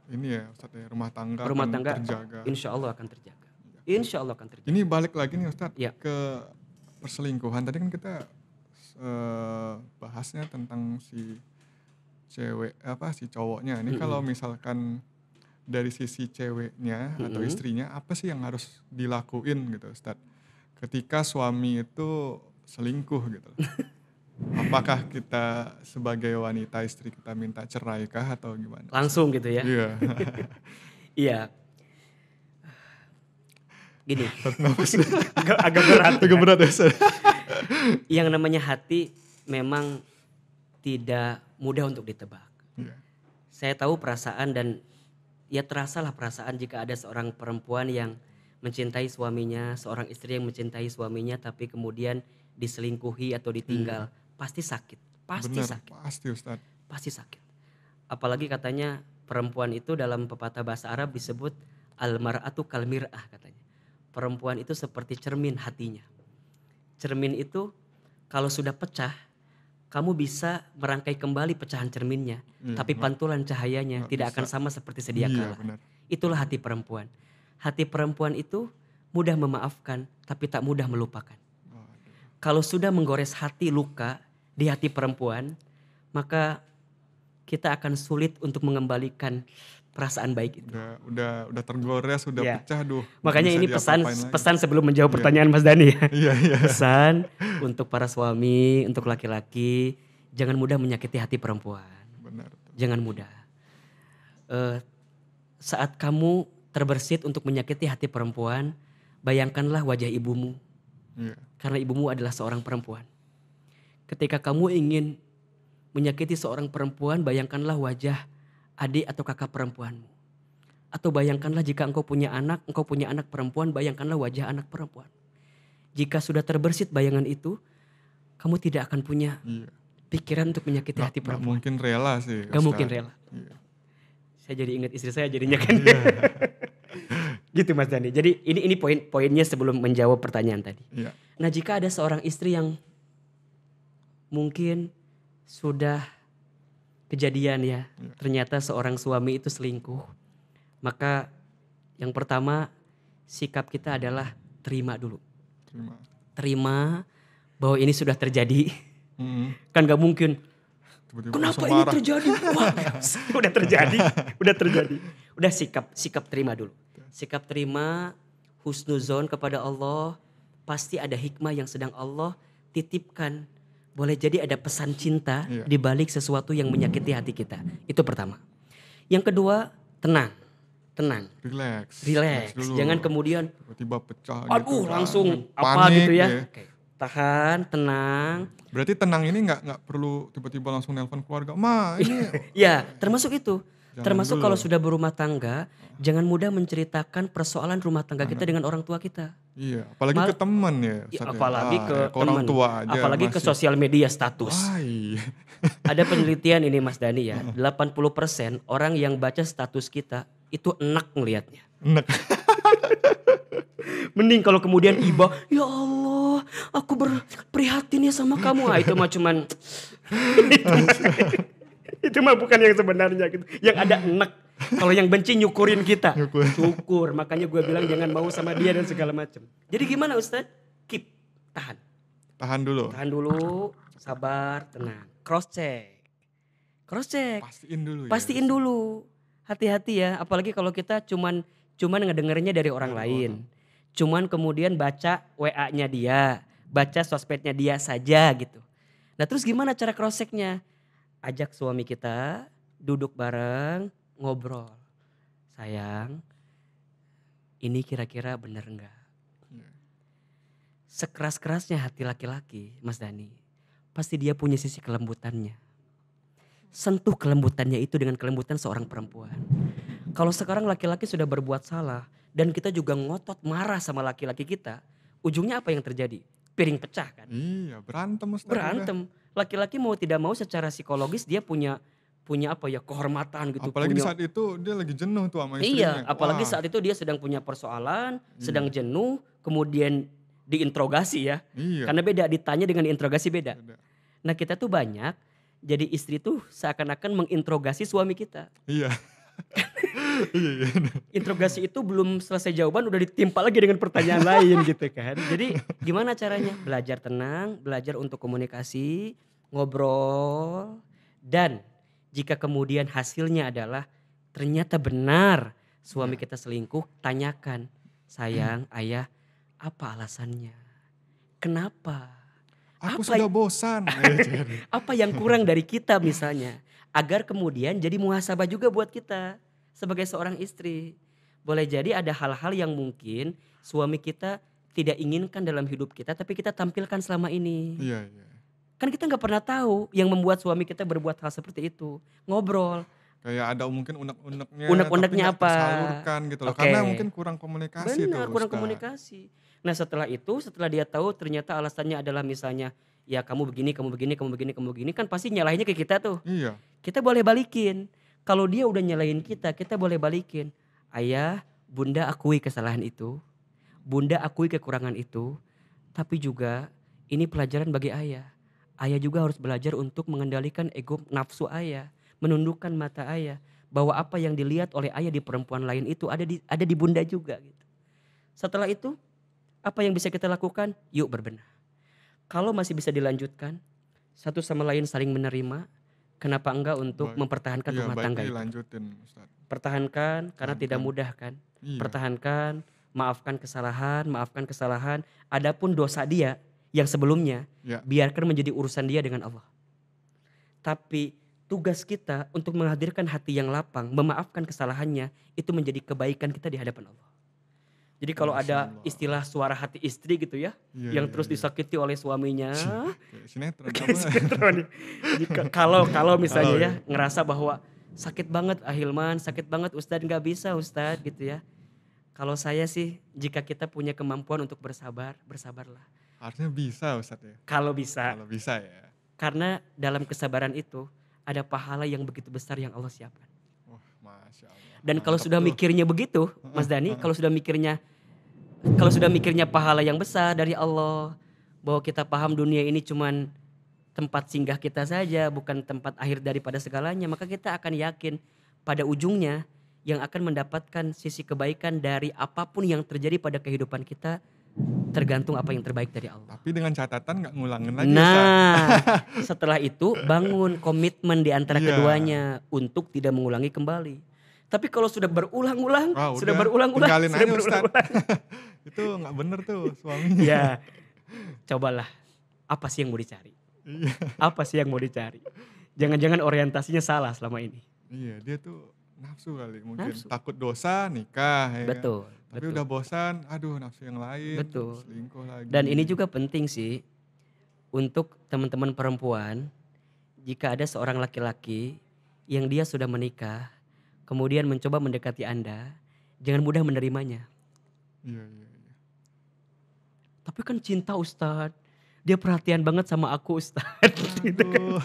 B: ini ya Ustaz ya, rumah tangga
A: Rumah
B: akan
A: tangga
B: terjaga.
A: insya Allah akan terjaga. Insya Allah akan terjaga.
B: Ini balik lagi nih Ustaz
A: Ya.
B: ke perselingkuhan. Tadi kan kita bahasnya tentang si cowoknya. Ini kalau misalkan dari sisi ceweknya atau istrinya, apa sih yang harus dilakuin gitu Ustaz? Ketika suami itu selingkuh gitu. Apakah kita sebagai wanita istri kita minta cerai kah atau gimana?
A: Langsung gitu ya.
B: Iya.
A: Iya. Gini. agak berat.
B: Agak berat ya Ustaz.
A: Yang namanya hati memang tidak mudah untuk ditebak.
B: Iya.
A: Saya tahu perasaan dan ya terasalah perasaan jika ada seorang perempuan yang mencintai suaminya, seorang istri yang mencintai suaminya tapi kemudian diselingkuhi atau ditinggal. Pasti sakit. Pasti
B: Benar,
A: sakit.
B: pasti Ustaz.
A: Pasti sakit. Apalagi katanya perempuan itu dalam pepatah bahasa Arab disebut al-mar'atu kal mir'ah katanya. Perempuan itu seperti cermin hatinya. Cermin itu kalau sudah pecah, kamu bisa merangkai kembali pecahan cerminnya.
B: Iya,
A: tapi pantulan cahayanya
B: nggak
A: tidak
B: bisa.
A: akan sama seperti sedia
B: Iya,
A: kala.
B: benar.
A: Itulah hati perempuan. Hati perempuan itu mudah memaafkan tapi tak mudah melupakan. Kalau sudah menggores hati luka di hati perempuan, maka kita akan sulit untuk mengembalikan perasaan baik itu.
B: Udah tergores, udah
A: Iya.
B: pecah
A: Makanya
B: bisa
A: ini pesan
B: diapa-apain lagi.
A: pesan sebelum menjawab pertanyaan Mas Dani ya.
B: Iya.
A: Pesan untuk para suami, untuk laki-laki, jangan mudah menyakiti hati perempuan.
B: Benar.
A: Jangan mudah. Saat kamu terbersit untuk menyakiti hati perempuan, bayangkanlah wajah ibumu.
B: Iya.
A: Karena ibumu adalah seorang perempuan. Ketika kamu ingin menyakiti seorang perempuan, bayangkanlah wajah adik atau kakak perempuanmu. Atau bayangkanlah jika engkau punya anak perempuan, bayangkanlah wajah anak perempuan. Jika sudah terbersit bayangan itu, kamu tidak akan punya
B: Iya.
A: pikiran untuk menyakiti hati
B: Nggak
A: perempuan.
B: mungkin rela sih.
A: Gak
B: Ustaz.
A: mungkin rela.
B: Iya.
A: Saya jadi ingat istri saya jadinya kan. Gitu Mas Dani. Jadi ini poin-poinnya sebelum menjawab pertanyaan tadi.
B: Iya.
A: Nah jika ada seorang istri yang mungkin sudah kejadian ya, ternyata seorang suami itu selingkuh. Maka yang pertama sikap kita adalah terima dulu. Terima bahwa ini sudah terjadi. Kan gak mungkin,
B: Tiba-tiba
A: kenapa
B: langsung
A: ini
B: marah.
A: terjadi? Wah, udah terjadi. Udah sikap terima dulu. Sikap terima, husnuzon kepada Allah. Pasti ada hikmah yang sedang Allah titipkan. Boleh jadi ada pesan cinta
B: Iya.
A: di balik sesuatu yang menyakiti hati kita. Itu pertama. Yang kedua, tenang.
B: Relax dulu.
A: Jangan kemudian
B: tiba-tiba pecah
A: aduh
B: gitu.
A: langsung
B: Panik
A: apa gitu ya.
B: ya.
A: Oke. Tahan, tenang.
B: Berarti tenang ini nggak perlu tiba-tiba langsung nelpon keluarga. Ma ini
A: Ya, termasuk itu.
B: Jangan
A: Termasuk
B: dulu.
A: kalau sudah berumah tangga, jangan mudah menceritakan persoalan rumah tangga kita dengan orang tua kita.
B: iya. Apalagi ke teman ya.
A: Ya,
B: Ustaz ya.
A: apalagi ke
B: Ke orang
A: teman,
B: tua aja.
A: apalagi ke
B: masih.
A: sosial media status.
B: Wah, iya.
A: Ada penelitian ini Mas Dani ya, 80% orang yang baca status kita itu enak ngelihatnya.
B: Enak.
A: Mending kalau kemudian iba, ya Allah, aku berprihatin ya sama kamu. Ah, itu mah cuman itu mah bukan yang sebenarnya gitu. Yang ada enak. Kalau yang benci nyukurin kita. Syukur. Makanya gue bilang jangan mau sama dia dan segala macam. Jadi gimana Ustadz? Keep, tahan.
B: Tahan dulu.
A: Tahan dulu, sabar, tenang. Cross check.
B: Pastiin dulu ya.
A: Pastiin dulu. Hati-hati ya, apalagi kalau kita cuman ngedengerinnya dari orang lain. Cuman kemudian baca WA-nya dia, baca sosmednya dia saja gitu. Nah terus gimana cara cross check-nya? Ajak suami kita duduk bareng, ngobrol. Sayang, ini kira-kira bener enggak? Sekeras-kerasnya hati laki-laki, Mas Dani, pasti dia punya sisi kelembutannya. Sentuh kelembutannya itu dengan kelembutan seorang perempuan. Kalau sekarang laki-laki sudah berbuat salah dan kita juga ngotot marah sama laki-laki kita, ujungnya apa yang terjadi? Piring pecah kan?
B: Iya, berantem Ustaz.
A: Berantem. Laki-laki mau tidak mau secara psikologis dia punya apa ya, kehormatan gitu.
B: Apalagi di
A: punya,
B: saat itu dia lagi jenuh tuh sama istrinya.
A: iya, apalagi
B: Wah,
A: saat itu dia sedang punya persoalan, sedang jenuh, kemudian diinterogasi ya.
B: Iya.
A: Karena beda, ditanya dengan diinterogasi beda.
B: Beda.
A: Nah kita tuh banyak jadi istri tuh seakan-akan menginterogasi suami kita.
B: Iya. Iya, iya.
A: Interogasi itu belum selesai jawaban udah ditimpa lagi dengan pertanyaan lain gitu kan. Jadi gimana caranya? Belajar tenang, belajar untuk komunikasi, ngobrol. Dan jika kemudian hasilnya adalah ternyata benar suami kita selingkuh, tanyakan, sayang, ayah, apa alasannya? Kenapa?
B: Aku
A: Apa
B: sudah bosan.
A: apa yang kurang dari kita misalnya, agar kemudian jadi muhasabah juga buat kita sebagai seorang istri. Boleh jadi ada hal-hal yang mungkin suami kita tidak inginkan dalam hidup kita, tapi kita tampilkan selama ini.
B: Iya, iya.
A: Kan kita nggak pernah tahu yang membuat suami kita berbuat hal seperti itu. Ngobrol.
B: Kayak ada mungkin unek-uneknya,
A: Unek-uneknya
B: tapi nggak
A: apa?
B: tersalurkan gitu loh.
A: Oke.
B: Karena mungkin kurang komunikasi
A: Benar,
B: tuh,
A: kurang
B: Ustaz.
A: komunikasi. Nah setelah itu, setelah dia tahu ternyata alasannya adalah misalnya, ya kamu begini, kamu begini, kamu begini, kamu begini, kan pasti nyalahinnya ke kita tuh.
B: Iya.
A: Kita boleh balikin. Kalau dia udah nyalahin kita boleh balikin. Ayah, bunda akui kesalahan itu. Bunda akui kekurangan itu. Tapi juga ini pelajaran bagi ayah. Ayah juga harus belajar untuk mengendalikan ego nafsu ayah. Menundukkan mata ayah. Bahwa apa yang dilihat oleh ayah di perempuan lain itu ada di bunda juga. Gitu. Setelah itu, apa yang bisa kita lakukan? Yuk berbenah. Kalau masih bisa dilanjutkan, satu sama lain saling menerima, kenapa enggak untuk
B: Baik.
A: mempertahankan
B: Iya,
A: rumah
B: baik
A: tangga itu?
B: dilanjutin, Ustaz.
A: Pertahankan karena tidak
B: Pertahankan.
A: mudah kan.
B: Iya.
A: Pertahankan, maafkan kesalahan. Adapun dosa dia yang sebelumnya,
B: Ya.
A: biarkan menjadi urusan dia dengan Allah. Tapi tugas kita untuk menghadirkan hati yang lapang, memaafkan kesalahannya, itu menjadi kebaikan kita di hadapan Allah. Jadi kalau
B: Masya
A: ada
B: Allah.
A: istilah suara hati istri gitu ya,
B: Iya,
A: yang
B: iya,
A: terus
B: iya.
A: disakiti oleh suaminya.
B: Kayak sinetron
A: Kayak
B: apa?
A: sinetron nih. Kalau misalnya
B: Kalau
A: ya ngerasa bahwa sakit banget Ahilman, sakit banget Ustadz, nggak bisa Ustadz gitu ya. Kalau saya sih jika kita punya kemampuan untuk bersabar, bersabarlah.
B: Harusnya bisa, Ustaz ya.
A: Kalau bisa.
B: Kalau bisa ya.
A: Karena dalam kesabaran itu ada pahala yang begitu besar yang Allah siapkan.
B: Wah, Masya Allah.
A: Dan kalau
B: Mantap
A: sudah
B: tuh.
A: mikirnya begitu, Mas Dani, kalau sudah mikirnya pahala yang besar dari Allah, bahwa kita paham dunia ini cuman tempat singgah kita saja, bukan tempat akhir daripada segalanya, maka kita akan yakin pada ujungnya yang akan mendapatkan sisi kebaikan dari apapun yang terjadi pada kehidupan kita, tergantung apa yang terbaik dari Allah.
B: Tapi dengan catatan gak ngulangin lagi, Ustaz.
A: Nah, setelah itu bangun komitmen di antara
B: Iya.
A: keduanya untuk tidak mengulangi kembali. Tapi kalau sudah berulang-ulang,
B: Wah,
A: sudah
B: udah,
A: berulang-ulang,
B: tinggalin
A: sudah
B: aja, Ustaz.
A: berulang-ulang.
B: Itu gak bener tuh suaminya.
A: Ya, cobalah. Apa sih yang mau dicari?
B: Iya.
A: Apa sih yang mau dicari? Jangan-jangan orientasinya salah selama ini.
B: Iya, dia tuh nafsu kali mungkin.
A: Nafsu.
B: Takut dosa nikah ya kan?
A: Betul.
B: Tapi
A: betul.
B: udah bosan, aduh nafsu yang lain.
A: Betul.
B: Selingkuh lagi.
A: Dan ini juga penting sih untuk teman-teman perempuan, jika ada seorang laki-laki yang dia sudah menikah, kemudian mencoba mendekati Anda, jangan mudah menerimanya.
B: Iya, iya, iya.
A: Tapi kan cinta Ustadz, dia perhatian banget sama aku Ustadz. Gitu kan.
B: Aduh.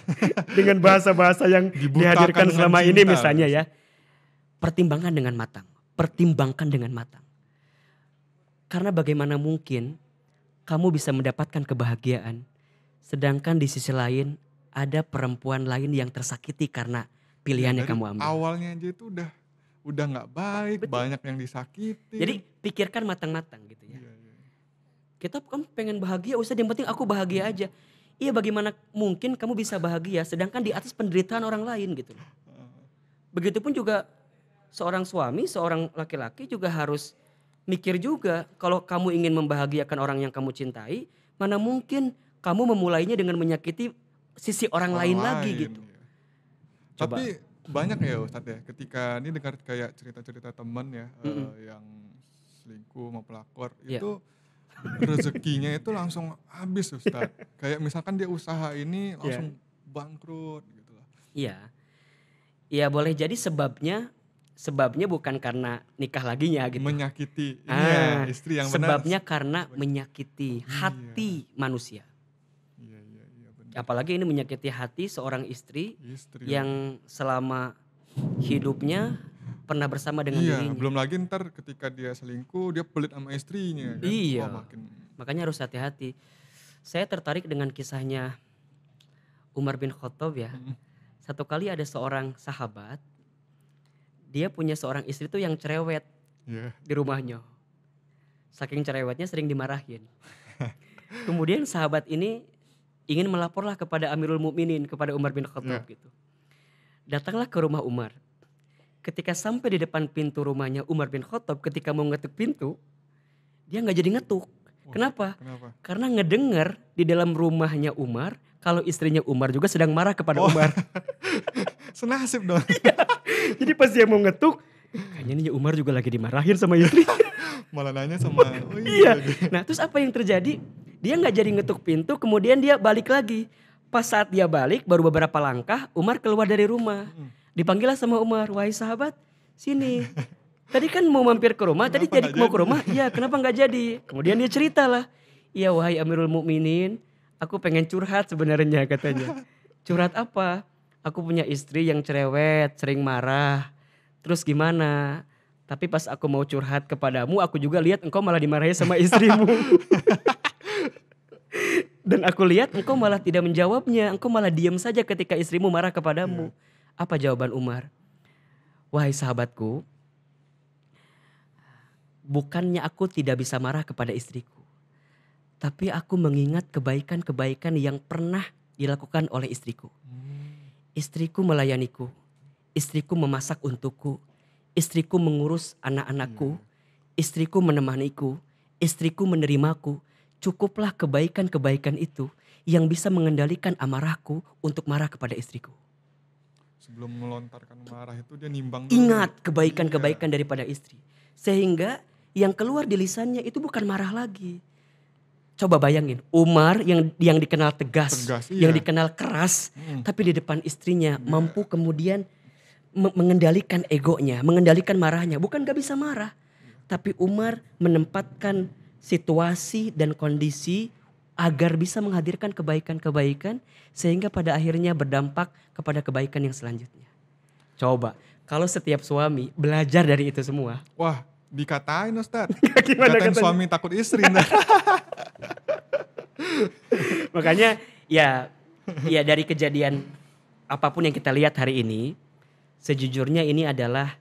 A: Dengan bahasa-bahasa yang
B: Dibutakan
A: dihadirkan
B: dengan
A: selama ini
B: cinta.
A: misalnya ya. Pertimbangkan dengan matang. Pertimbangkan dengan matang. Karena bagaimana mungkin kamu bisa mendapatkan kebahagiaan, sedangkan di sisi lain ada perempuan lain yang tersakiti karena pilihan yang
B: Dari
A: kamu ambil.
B: awalnya aja itu udah nggak baik,
A: Betul.
B: banyak yang disakiti.
A: Jadi pikirkan matang-matang gitu ya.
B: Iya, iya.
A: Kita kan pengen bahagia, Ustadz, yang penting aku bahagia aja. Iya, bagaimana mungkin kamu bisa bahagia sedangkan di atas penderitaan orang lain gitu loh. Begitupun juga seorang suami, seorang laki-laki juga harus mikir juga, kalau kamu ingin membahagiakan orang yang kamu cintai, mana mungkin kamu memulainya dengan menyakiti sisi orang lain lagi gitu.
B: Iya.
A: Coba.
B: Tapi banyak ya Ustadz ya, ketika ini dengar kayak cerita-cerita teman ya, yang selingkuh mau pelakor,
A: Iya.
B: itu rezekinya itu langsung habis Ustadz. Kayak misalkan dia usaha ini langsung bangkrut gitu lah.
A: Iya. Ya boleh jadi sebabnya bukan karena nikah laginya gitu.
B: Menyakiti istri yang
A: sebabnya
B: benar.
A: karena menyakiti hati manusia.
B: Iya, benar.
A: Apalagi ini menyakiti hati seorang istri
B: Istri
A: yang selama hidupnya pernah bersama dengan
B: Iya,
A: dirinya.
B: belum lagi ntar ketika dia selingkuh, dia pelit sama istrinya kan.
A: Iya.
B: Wah, makin
A: Makanya harus hati-hati. Saya tertarik dengan kisahnya Umar bin Khattab ya.
B: Mm.
A: Satu kali ada seorang sahabat, dia punya seorang istri tuh yang cerewet
B: Iya.
A: di rumahnya. Saking cerewetnya sering dimarahin. Kemudian sahabat ini ingin melaporlah kepada Amirul Mukminin, kepada Umar bin Khattab gitu. Datanglah ke rumah Umar. Ketika sampai di depan pintu rumahnya Umar bin Khattab, ketika mau ngetuk pintu, dia nggak jadi ngetuk.
B: Wah,
A: Kenapa?
B: Kenapa?
A: Karena ngedengar di dalam rumahnya Umar, kalau istrinya Umar juga sedang marah kepada Umar.
B: Senasib dong.
A: Jadi pas dia mau ngetuk, kayaknya nih Umar juga lagi dimarahin sama istri.
B: Malah nanya sama, oh
A: Iya.
B: iya.
A: Nah terus apa yang terjadi? Dia nggak jadi ngetuk pintu, kemudian dia balik lagi. Pas saat dia balik, baru beberapa langkah, Umar keluar dari rumah. Dipanggillah sama Umar, wahai sahabat, sini. Tadi kan mau mampir ke rumah, tadi
B: Kenapa
A: jadi
B: nggak
A: mau ke
B: jadi?
A: rumah, iya kenapa nggak jadi? Kemudian dia ceritalah, iya wahai Amirul Mukminin, aku pengen curhat sebenarnya katanya. Curhat apa? Aku punya istri yang cerewet, sering marah. Terus gimana? Tapi pas aku mau curhat kepadamu, aku juga lihat engkau malah dimarahi sama istrimu. Dan aku lihat engkau malah tidak menjawabnya. Engkau malah diam saja ketika istrimu marah kepadamu. Apa jawaban Umar? Wahai sahabatku, bukannya aku tidak bisa marah kepada istriku. Tapi aku mengingat kebaikan-kebaikan yang pernah dilakukan oleh istriku. Istriku melayaniku. Istriku memasak untukku. Istriku mengurus anak-anakku. Istriku menemaniku. Istriku menerimaku. Cukuplah kebaikan-kebaikan itu yang bisa mengendalikan amarahku untuk marah kepada istriku.
B: Sebelum melontarkan marah itu dia nimbang dulu.
A: Ingat kebaikan-kebaikan daripada istri. Sehingga yang keluar di lisannya itu bukan marah lagi. Coba bayangin, Umar yang dikenal tegas, yang dikenal keras, tapi di depan istrinya mampu kemudian mengendalikan egonya, mengendalikan marahnya. Bukan gak bisa marah, tapi Umar menempatkan situasi dan kondisi agar bisa menghadirkan kebaikan-kebaikan sehingga pada akhirnya berdampak kepada kebaikan yang selanjutnya. Coba, kalau setiap suami belajar dari itu semua.
B: Wah, dikatain Ustadz.
A: Gimana
B: Dikatain
A: katanya?
B: suami takut istri.
A: Makanya ya dari kejadian apapun yang kita lihat hari ini, sejujurnya ini adalah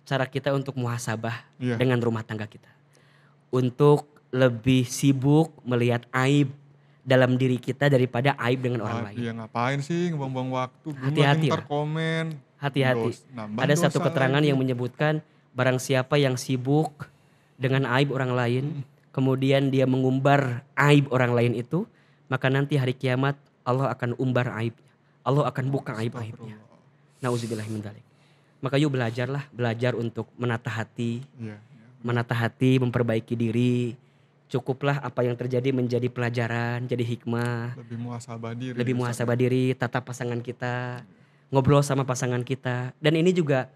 A: cara kita untuk muhasabah dengan rumah tangga kita. Untuk lebih sibuk melihat aib dalam diri kita daripada aib dengan orang lain.
B: Iya, ngapain sih ngebuang-buang waktu?
A: Hati-hati lah.
B: Komen.
A: Hati-hati. Ada satu keterangan yang menyebutkan barang siapa yang sibuk dengan aib orang lain, kemudian dia mengumbar aib orang lain itu, maka nanti hari kiamat Allah akan umbar aibnya. Allah akan buka aib-aibnya. Nauzubillahi min dzalik. Maka yuk belajar untuk menata hati. Menata hati, memperbaiki diri. Cukuplah apa yang terjadi menjadi pelajaran, jadi hikmah. Lebih muhasabah diri, tatap pasangan kita, ngobrol sama pasangan kita. Dan ini juga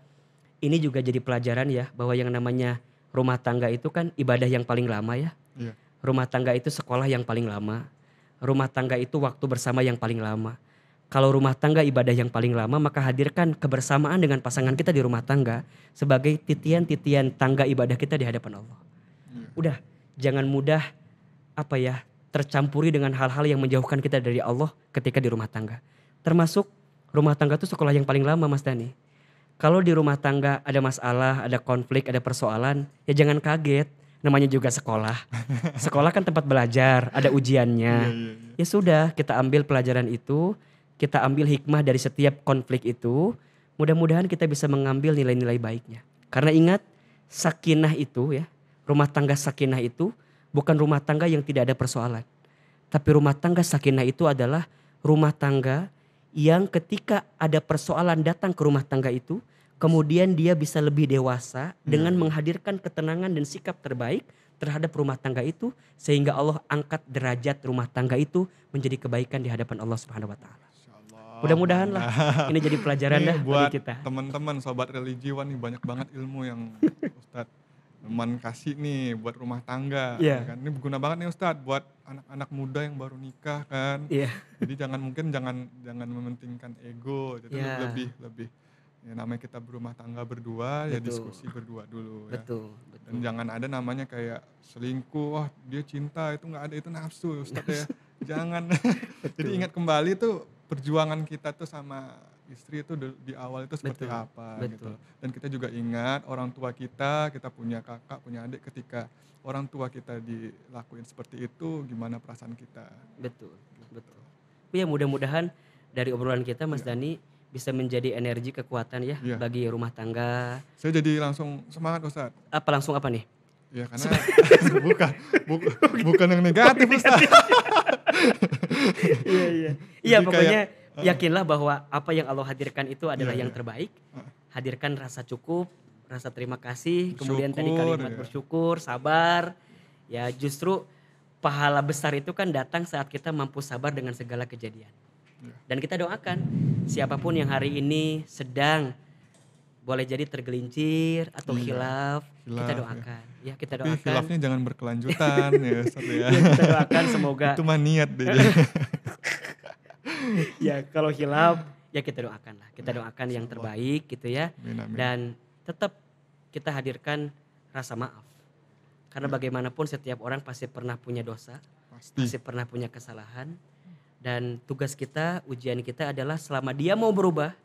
A: jadi pelajaran ya, bahwa yang namanya rumah tangga itu kan ibadah yang paling lama ya. Rumah tangga itu sekolah yang paling lama. Rumah tangga itu waktu bersama yang paling lama. Kalau rumah tangga ibadah yang paling lama, maka hadirkan kebersamaan dengan pasangan kita di rumah tangga sebagai titian-titian tangga ibadah kita di hadapan Allah. Udah, jangan mudah tercampuri dengan hal-hal yang menjauhkan kita dari Allah ketika di rumah tangga. Termasuk rumah tangga itu sekolah yang paling lama, Mas Dani. Kalau di rumah tangga ada masalah, ada konflik, ada persoalan, ya jangan kaget. Namanya juga sekolah. Sekolah kan tempat belajar, ada ujiannya. Ya sudah, kita ambil pelajaran itu, kita ambil hikmah dari setiap konflik itu. Mudah-mudahan kita bisa mengambil nilai-nilai baiknya. Karena ingat, sakinah itu ya, rumah tangga sakinah itu bukan rumah tangga yang tidak ada persoalan. Tapi rumah tangga sakinah itu adalah rumah tangga yang ketika ada persoalan datang ke rumah tangga itu, kemudian dia bisa lebih dewasa dengan menghadirkan ketenangan dan sikap terbaik terhadap rumah tangga itu, sehingga Allah angkat derajat rumah tangga itu menjadi kebaikan di hadapan Allah Subhanahu wa taala. Mudah-mudahan lah ini jadi pelajaran dah
B: buat
A: bagi kita.
B: Teman-teman sobat religiwan nih, banyak banget ilmu yang Ustadz Numan kasih nih buat rumah tangga. Kan? Ini berguna banget nih Ustadz buat anak-anak muda yang baru nikah kan. Jadi jangan mementingkan ego, jadi lebih Ya namanya kita berumah tangga berdua, ya
A: Betul.
B: diskusi berdua dulu ya.
A: Betul,
B: Dan
A: betul.
B: jangan ada namanya kayak selingkuh, wah dia cinta, itu nggak ada, itu nafsu Ustadz ya. Jangan. Jadi
A: Betul.
B: ingat kembali tuh perjuangan kita tuh sama istri itu di awal itu seperti
A: Betul.
B: apa gitu.
A: Betul.
B: Dan kita juga ingat orang tua kita punya kakak, punya adik, ketika orang tua kita dilakuin seperti itu, gimana perasaan kita.
A: Betul,
B: Gitu.
A: betul. Ya mudah-mudahan dari obrolan kita Mas
B: Iya.
A: Dani bisa menjadi energi kekuatan ya
B: Iya.
A: bagi rumah tangga.
B: Saya jadi langsung semangat Ustadz.
A: Langsung apa nih?
B: Ya karena bukan, bukan yang negatif Ustadz.
A: Iya, iya. Iya
B: Jadi
A: pokoknya
B: kayak,
A: yakinlah bahwa apa yang Allah hadirkan itu adalah
B: Iya,
A: yang
B: iya.
A: terbaik.
B: Heeh.
A: Hadirkan rasa cukup, rasa terima kasih, kemudian tadi
B: Bersyukur,
A: kalimat
B: ya.
A: bersyukur, sabar. Ya justru pahala besar itu kan datang saat kita mampu sabar dengan segala kejadian.
B: Iya.
A: Dan kita doakan siapapun yang hari ini sedang boleh jadi tergelincir atau
B: Iya,
A: khilaf, kita
B: khilaf, ya.
A: doakan. Ya kita
B: Tapi
A: doakan.
B: khilafnya jangan berkelanjutan ya Ustadz ya.
A: Ya kita doakan semoga
B: Itu mah niat deh.
A: ya kalau khilaf ya kita doakan lah. Kita doakan yang
B: Insyaallah.
A: terbaik gitu ya.
B: Amin, amin.
A: Dan tetap kita hadirkan rasa maaf. Karena bagaimanapun setiap orang pasti pernah punya dosa,
B: Pasti.
A: pasti pernah punya kesalahan. Dan tugas kita, ujian kita adalah selama dia mau berubah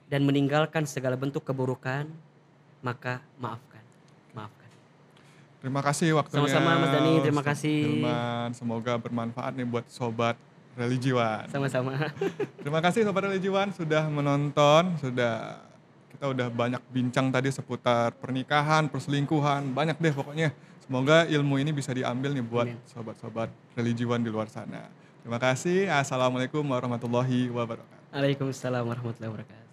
A: dan meninggalkan segala bentuk keburukan, maka maafkan. Maafkan.
B: Terima kasih waktunya.
A: Sama-sama Mas Dani, terima kasih.
B: Hilman, semoga bermanfaat nih buat sobat religiwan.
A: Sama-sama.
B: Terima kasih sobat religiwan sudah menonton, kita udah banyak bincang tadi seputar pernikahan, perselingkuhan, banyak deh pokoknya. Semoga ilmu ini bisa diambil nih buat
A: Amin.
B: sobat-sobat religiwan di luar sana. Terima kasih. Assalamualaikum warahmatullahi wabarakatuh.
A: Waalaikumsalam warahmatullahi wabarakatuh.